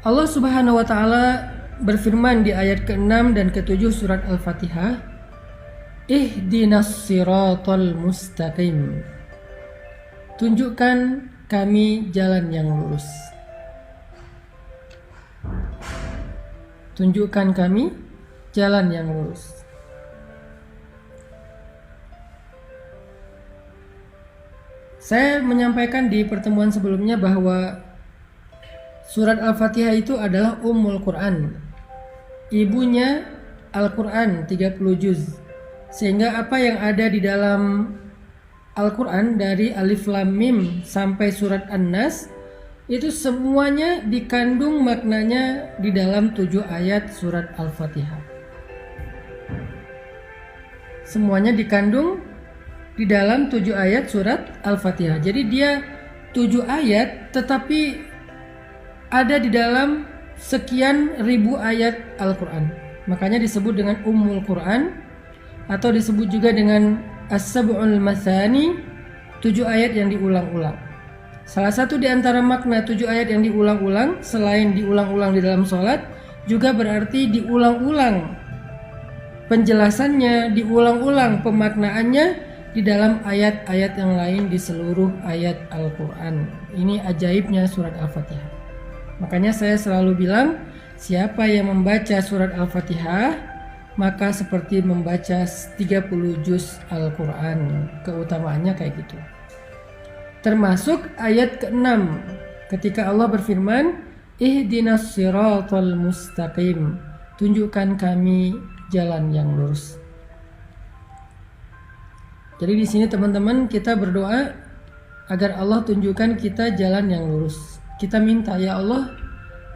Allah Subhanahu wa taala berfirman di ayat ke-6 dan ke-7 surat Al-Fatihah, Ihdinas siratal mustaqim. Tunjukkan kami jalan yang lurus. Tunjukkan kami jalan yang lurus. Saya menyampaikan di pertemuan sebelumnya bahwa surat Al-Fatihah itu adalah Ummul Quran. Ibunya Al-Quran 30 juz. Sehingga apa yang ada di dalam Al-Quran dari Alif Lam Mim sampai surat An-Nas itu semuanya dikandung maknanya di dalam 7 ayat surat Al-Fatihah. Semuanya dikandung di dalam 7 ayat surat Al-Fatihah. Jadi dia 7 ayat tetapi ada di dalam sekian ribu ayat Al-Quran. Makanya disebut dengan Ummul Quran atau disebut juga dengan As-Sab'ul Mathani, 7 ayat yang diulang-ulang. Salah satu di antara makna 7 ayat yang diulang-ulang selain diulang-ulang di dalam sholat juga berarti diulang-ulang penjelasannya, diulang-ulang pemaknaannya di dalam ayat-ayat yang lain di seluruh ayat Al-Quran. Ini ajaibnya surat Al-Fatihah. Makanya saya selalu bilang, siapa yang membaca surat Al-Fatihah, maka seperti membaca 30 juz Al-Quran. Keutamaannya kayak gitu. Termasuk ayat ke-6, ketika Allah berfirman, Ihdinas siratal mustaqim. Tunjukkan kami jalan yang lurus. Jadi di sini teman-teman kita berdoa agar Allah tunjukkan kita jalan yang lurus. Kita minta, ya Allah,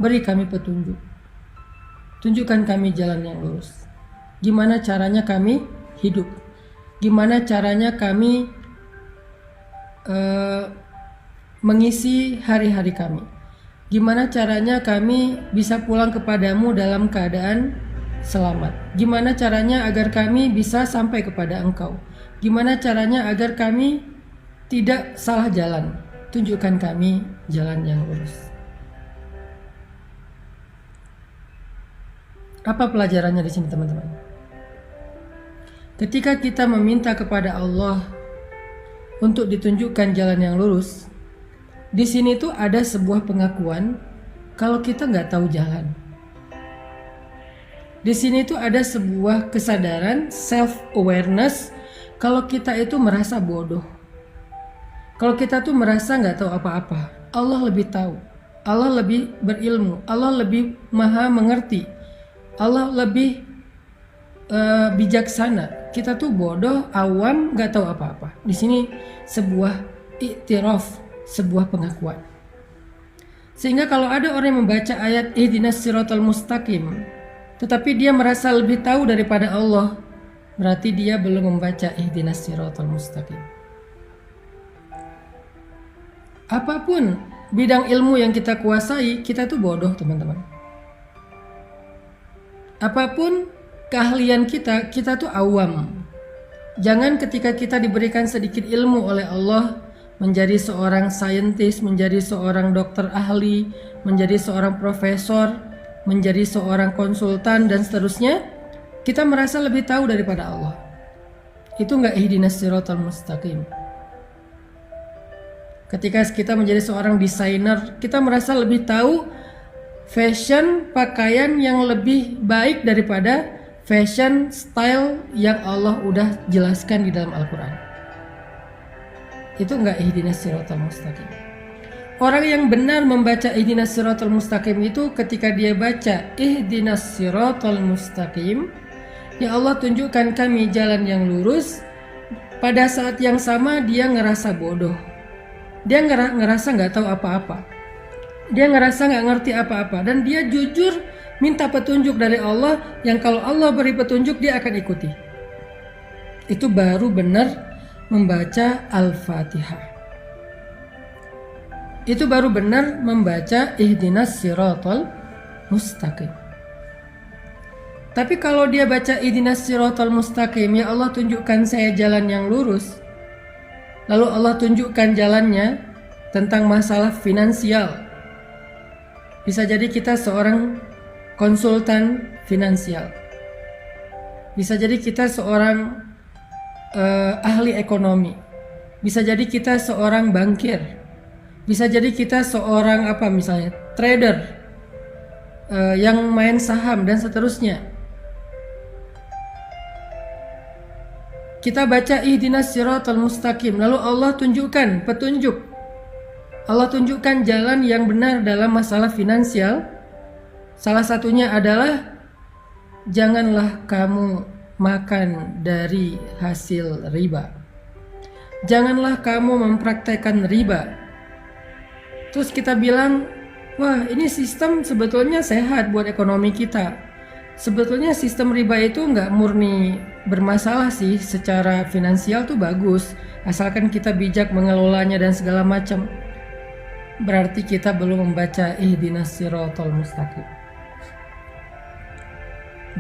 beri kami petunjuk. Tunjukkan kami jalan yang lurus. Gimana caranya kami hidup? Gimana caranya kami mengisi hari-hari kami? Gimana caranya kami bisa pulang kepadamu dalam keadaan selamat? Gimana caranya agar kami bisa sampai kepada Engkau? Gimana caranya agar kami tidak salah jalan? Tunjukkan kami jalan yang lurus. Apa pelajarannya di sini, teman-teman? Ketika kita meminta kepada Allah untuk ditunjukkan jalan yang lurus, di sini tuh ada sebuah pengakuan kalau kita nggak tahu jalan. Di sini tuh ada sebuah kesadaran, self-awareness, kalau kita itu merasa bodoh, kalau kita tuh merasa nggak tahu apa-apa. Allah lebih tahu, Allah lebih berilmu, Allah lebih maha mengerti, Allah lebih bijaksana. Kita tuh bodoh, awam, nggak tahu apa-apa. Di sini sebuah iktiraf, sebuah pengakuan. Sehingga kalau ada orang yang membaca ayat Ihdinas siratal mustaqim, tetapi dia merasa lebih tahu daripada Allah, berarti dia belum membaca Ihdinas siratal mustaqim. Apapun bidang ilmu yang kita kuasai, kita tuh bodoh, teman-teman. Apapun keahlian kita, kita tuh awam. Jangan ketika kita diberikan sedikit ilmu oleh Allah, menjadi seorang saintis, menjadi seorang dokter ahli, menjadi seorang profesor, menjadi seorang konsultan dan seterusnya, kita merasa lebih tahu daripada Allah. Itu enggak Ihdinas siratal mustaqim. Ketika kita menjadi seorang desainer, kita merasa lebih tahu fashion pakaian yang lebih baik daripada fashion style yang Allah udah jelaskan di dalam Al-Quran. Itu enggak Ihdinas siratal mustaqim. Orang yang benar membaca Ihdinas siratal mustaqim itu ketika dia baca Ihdinas siratal mustaqim, ya Allah tunjukkan kami jalan yang lurus, pada saat yang sama dia ngerasa bodoh. Dia ngerasa nggak tahu apa-apa. Dia ngerasa nggak ngerti apa-apa. Dan dia jujur minta petunjuk dari Allah, yang kalau Allah beri petunjuk dia akan ikuti. Itu baru benar membaca Al-Fatihah. Itu baru benar membaca Ihdinas siratal mustaqim. Tapi kalau dia baca Ihdinas siratal mustaqim, ya Allah tunjukkan saya jalan yang lurus, lalu Allah tunjukkan jalannya tentang masalah finansial, Bisa jadi kita seorang konsultan finansial. Bisa jadi kita seorang ahli ekonomi. Bisa jadi kita seorang bankir. Bisa jadi kita seorang misalnya trader yang main saham dan seterusnya. Kita baca ihdinas siratal mustaqim, lalu Allah tunjukkan petunjuk. Allah tunjukkan jalan yang benar dalam masalah finansial. Salah satunya adalah janganlah kamu makan dari hasil riba. Janganlah kamu mempraktekkan riba. Terus kita bilang, wah ini sistem sebetulnya sehat buat ekonomi kita. Sebetulnya sistem riba itu nggak murni bermasalah sih, secara finansial tuh bagus, asalkan kita bijak mengelolanya dan segala macam. Berarti kita belum membaca ihdinas siratal mustaqim.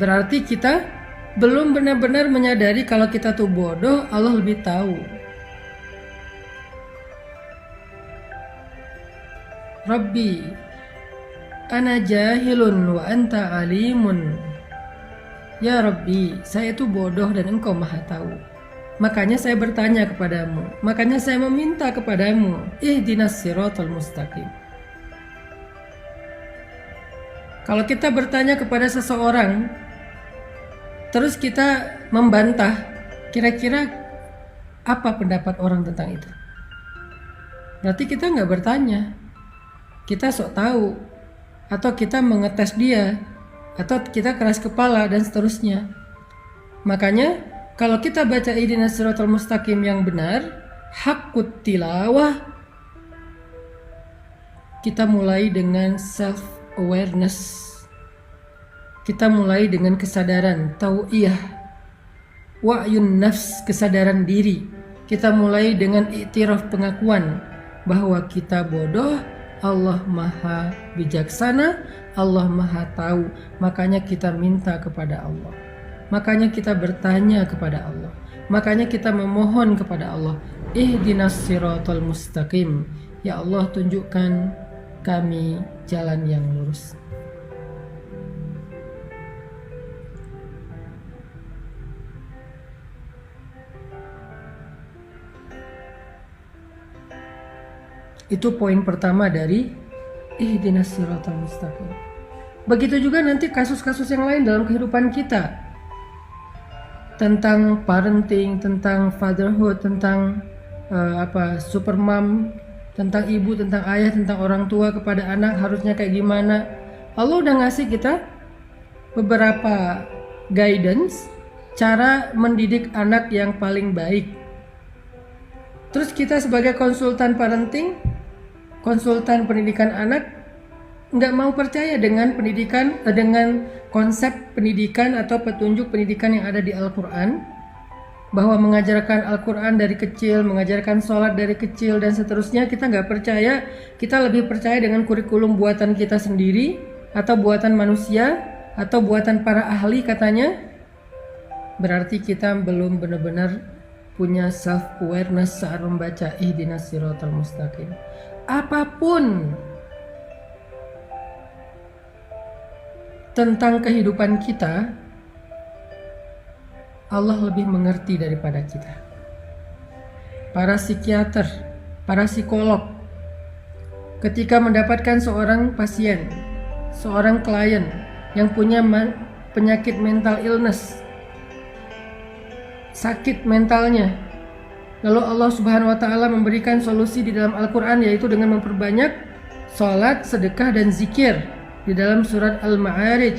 Berarti kita belum benar-benar menyadari kalau kita tuh bodoh, Allah lebih tahu. Rabbi, ana jahilun wa anta alimun. Ya Rabbi, saya itu bodoh dan Engkau maha tahu. Makanya saya bertanya kepadamu, makanya saya meminta kepadamu, ihdinas siratal mustaqim. Kalau kita bertanya kepada seseorang, terus kita membantah, kira-kira apa pendapat orang tentang itu? Berarti kita nggak bertanya, kita sok tahu, atau kita mengetes dia, atau kita keras kepala dan seterusnya. Makanya kalau kita baca ihdinas siratal mustaqim yang benar, hakut tilawah, kita mulai dengan self awareness. Kita mulai dengan kesadaran tau'iyah, wa'yun nafs, kesadaran diri. Kita mulai dengan iktiraf, pengakuan bahwa kita bodoh, Allah maha bijaksana, Allah maha tahu. Makanya kita minta kepada Allah. Makanya kita bertanya kepada Allah. Makanya kita memohon kepada Allah, ihdinas siratal mustaqim. Ya Allah, tunjukkan kami jalan yang lurus. Itu poin pertama dari ihdinas siratal mustaqim. Begitu juga nanti kasus-kasus yang lain dalam kehidupan kita, tentang parenting, tentang fatherhood, tentang super mom, tentang ibu, tentang ayah, tentang orang tua kepada anak harusnya kayak gimana. Allah udah ngasih kita beberapa guidance cara mendidik anak yang paling baik. Terus kita sebagai konsultan parenting, konsultan pendidikan anak, nggak mau percaya dengan pendidikan, dengan konsep pendidikan atau petunjuk pendidikan yang ada di Al-Quran, bahwa mengajarkan Al-Quran dari kecil, mengajarkan sholat dari kecil dan seterusnya. Kita nggak percaya. Kita lebih percaya dengan kurikulum buatan kita sendiri, atau buatan manusia, atau buatan para ahli katanya. Berarti kita belum benar-benar punya self awareness saat membaca ihdinas siratal mustaqim. Apapun tentang kehidupan kita, Allah lebih mengerti daripada kita. Para psikiater, para psikolog, ketika mendapatkan seorang pasien, seorang klien yang punya penyakit mental illness, sakit mentalnya, lalu Allah Subhanahu wa ta'ala memberikan solusi di dalam Al-Quran, yaitu dengan memperbanyak sholat, sedekah dan zikir. Di dalam surat Al-Ma'arij,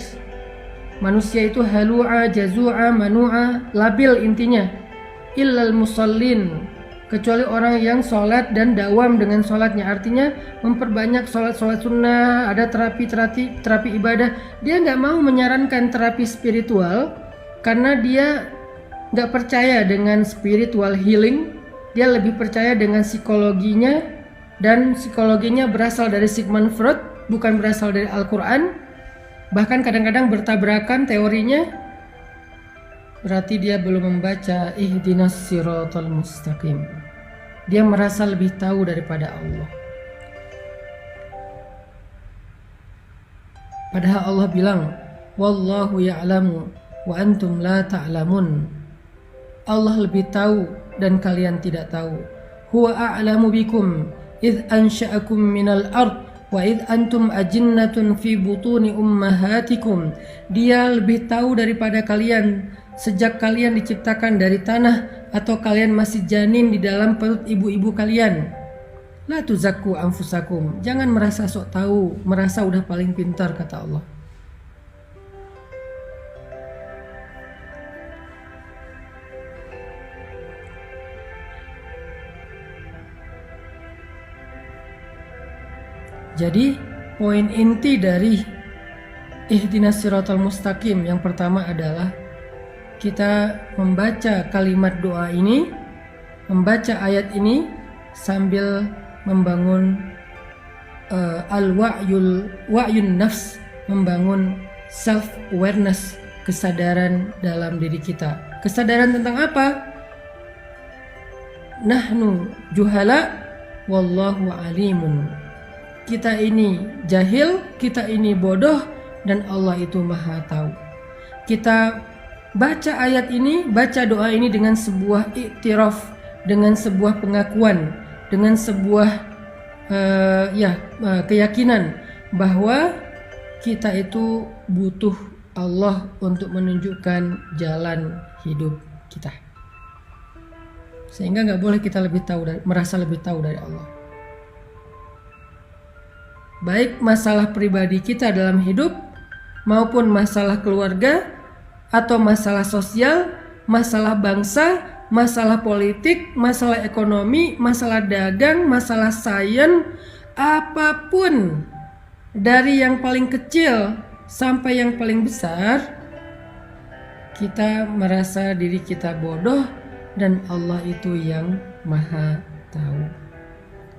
manusia itu halu'a, jazu'a, manu'a, labil intinya, illal musallin, kecuali orang yang sholat dan dawam dengan sholatnya. Artinya memperbanyak sholat sunnah, ada terapi ibadah. Dia nggak mau menyarankan terapi spiritual karena dia nggak percaya dengan spiritual healing. Dia lebih percaya dengan psikologinya, dan psikologinya berasal dari Sigmund Freud, bukan berasal dari Al-Quran. Bahkan kadang-kadang bertabrakan teorinya. Berarti dia belum membaca ihdinas siratal mustaqim. Dia merasa lebih tahu daripada Allah. Padahal Allah bilang, wallahu ya'lamu wa antum la ta'lamun. Allah lebih tahu dan kalian tidak tahu. Huwa a'lamu bikum idh ansha'akum minal ard wa idh antum ajinnatun fi butuni ummahatikum. Dia lebih tahu daripada kalian sejak kalian diciptakan dari tanah atau kalian masih janin di dalam perut ibu-ibu kalian. La tuzakku anfusakum. Jangan merasa sok tahu, merasa udah paling pintar, kata Allah. Jadi poin inti dari ihdinas siratal mustaqim yang pertama adalah kita membaca kalimat doa ini, membaca ayat ini sambil membangun wa'yun nafs, membangun self awareness, kesadaran dalam diri kita. Kesadaran tentang apa? Nahnu juhala wallahu alimun. Kita ini jahil, kita ini bodoh, dan Allah itu maha tahu. Kita baca ayat ini, baca doa ini dengan sebuah iktiraf, dengan sebuah pengakuan, dengan sebuah keyakinan bahwa kita itu butuh Allah untuk menunjukkan jalan hidup kita. Sehingga nggak boleh kita merasa lebih tahu dari Allah. Baik masalah pribadi kita dalam hidup maupun masalah keluarga atau masalah sosial, masalah bangsa, masalah politik, masalah ekonomi, masalah dagang, masalah sains, apapun dari yang paling kecil sampai yang paling besar, kita merasa diri kita bodoh dan Allah itu yang maha tahu.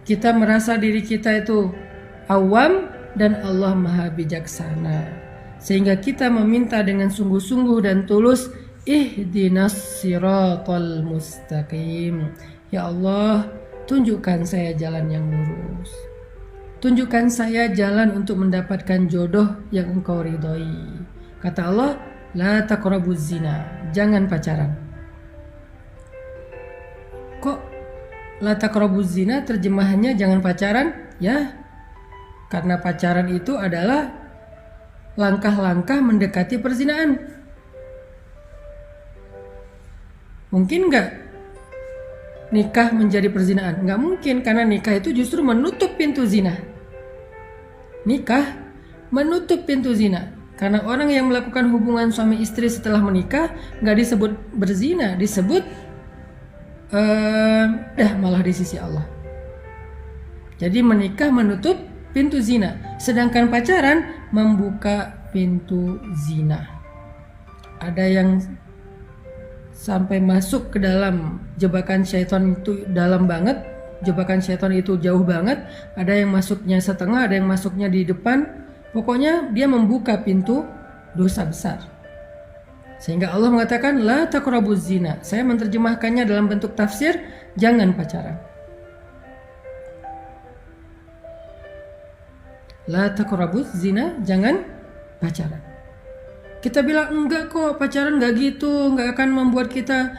Kita merasa diri kita itu awam dan Allah maha bijaksana, sehingga kita meminta dengan sungguh-sungguh dan tulus, ihdinas siratal mustaqim. Ya Allah, tunjukkan saya jalan yang lurus, tunjukkan saya jalan untuk mendapatkan jodoh yang Engkau ridhoi. Kata Allah, la taqrabuz zina, jangan pacaran. Kok la taqrabuz zina terjemahannya jangan pacaran? Ya, karena pacaran itu adalah langkah-langkah mendekati perzinaan. Mungkin nggak nikah menjadi perzinaan? Nggak mungkin, karena nikah itu justru menutup pintu zina. Nikah menutup pintu zina. Karena orang yang melakukan hubungan suami istri setelah menikah nggak disebut berzina, disebut malah di sisi Allah. Jadi menikah menutup pintu zina, sedangkan pacaran membuka pintu zina. Ada yang sampai masuk ke dalam jebakan syaitan itu dalam banget, jebakan syaitan itu jauh banget. Ada yang masuknya setengah, ada yang masuknya di depan. Pokoknya dia membuka pintu dosa besar. Sehingga Allah mengatakan la taqrabuz zina. Saya menerjemahkannya dalam bentuk tafsir, jangan pacaran. La taqrabuz zina, jangan pacaran. Kita bilang enggak kok, pacaran enggak gitu, enggak akan membuat kita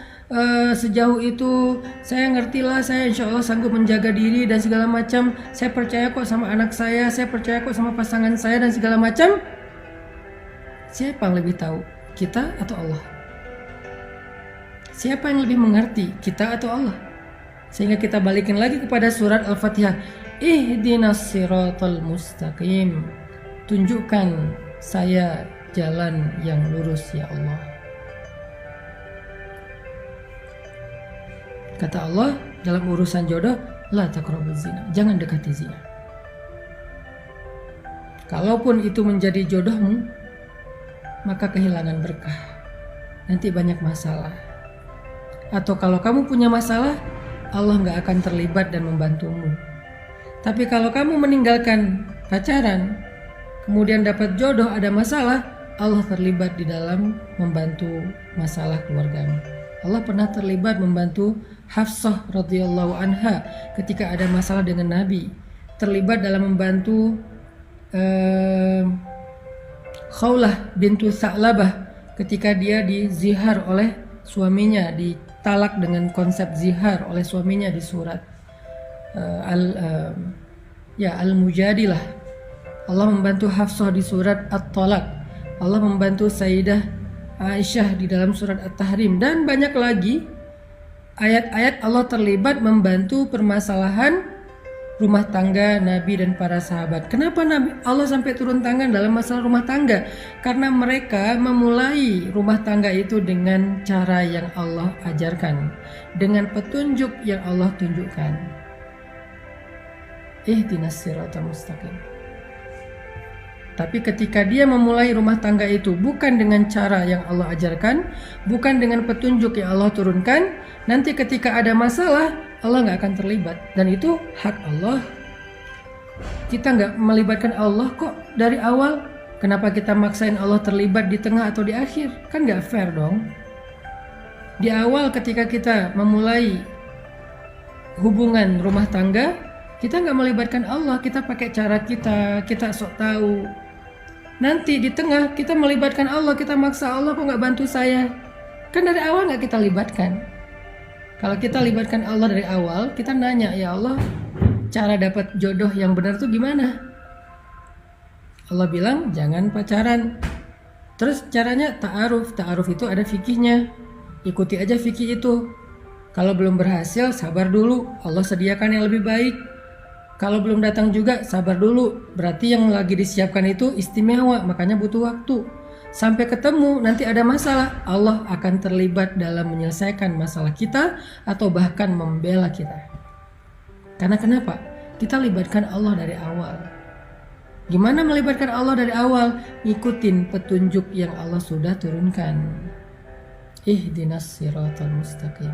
sejauh itu. Saya ngertilah, saya insya Allah sanggup menjaga diri dan segala macam. Saya percaya kok sama anak saya percaya kok sama pasangan saya dan segala macam. Siapa yang lebih tahu, kita atau Allah? Siapa yang lebih mengerti, kita atau Allah? Sehingga kita balikin lagi kepada surat Al-Fatihah. Ihdinas siratal mustaqim. Tunjukkan saya jalan yang lurus ya Allah. Kata Allah dalam urusan jodoh, la taqrabuz zina, jangan dekati zina. Kalaupun itu menjadi jodohmu, maka kehilangan berkah. Nanti banyak masalah. Atau kalau kamu punya masalah, Allah gak akan terlibat dan membantumu. Tapi kalau kamu meninggalkan pacaran, kemudian dapat jodoh, ada masalah, Allah terlibat di dalam membantu masalah keluargamu. Allah pernah terlibat membantu Hafsah radhiyallahu anha ketika ada masalah dengan Nabi. Terlibat dalam membantu Khawlah bintu Sa'labah ketika dia dizihar oleh suaminya, ditalak dengan konsep zihar oleh suaminya di surat Al-Mujadilah. Allah membantu Hafsah di surat At-Talaq. Allah membantu Sayyidah Aisyah di dalam surat At-Tahrim, dan banyak lagi ayat-ayat Allah terlibat membantu permasalahan rumah tangga Nabi dan para sahabat. Kenapa Allah sampai turun tangan dalam masalah rumah tangga? Karena mereka memulai rumah tangga itu dengan cara yang Allah ajarkan, dengan petunjuk yang Allah tunjukkan. Ihdinas siratal mustaqim. Tapi ketika dia memulai rumah tangga itu bukan dengan cara yang Allah ajarkan, bukan dengan petunjuk yang Allah turunkan, nanti ketika ada masalah, Allah nggak akan terlibat. Dan itu hak Allah. Kita nggak melibatkan Allah kok dari awal. Kenapa kita maksain Allah terlibat di tengah atau di akhir? Kan nggak fair dong. Di awal ketika kita memulai hubungan rumah tangga, kita nggak melibatkan Allah, kita pakai cara kita sok tahu. Nanti di tengah kita melibatkan Allah, kita maksa Allah, kok nggak bantu saya? Kan dari awal nggak kita libatkan. Kalau kita libatkan Allah dari awal, kita nanya, ya Allah, cara dapat jodoh yang benar tuh gimana? Allah bilang jangan pacaran. Terus caranya ta'aruf. Ta'aruf itu ada fikihnya. Ikuti aja fikih itu. Kalau belum berhasil, sabar dulu. Allah sediakan yang lebih baik. Kalau belum datang juga, sabar dulu. Berarti yang lagi disiapkan itu istimewa, makanya butuh waktu. Sampai ketemu, nanti ada masalah, Allah akan terlibat dalam menyelesaikan masalah kita atau bahkan membela kita. Karena kenapa? Kita libatkan Allah dari awal. Gimana melibatkan Allah dari awal? Ngikutin petunjuk yang Allah sudah turunkan. Ihdinas siratal mustaqim.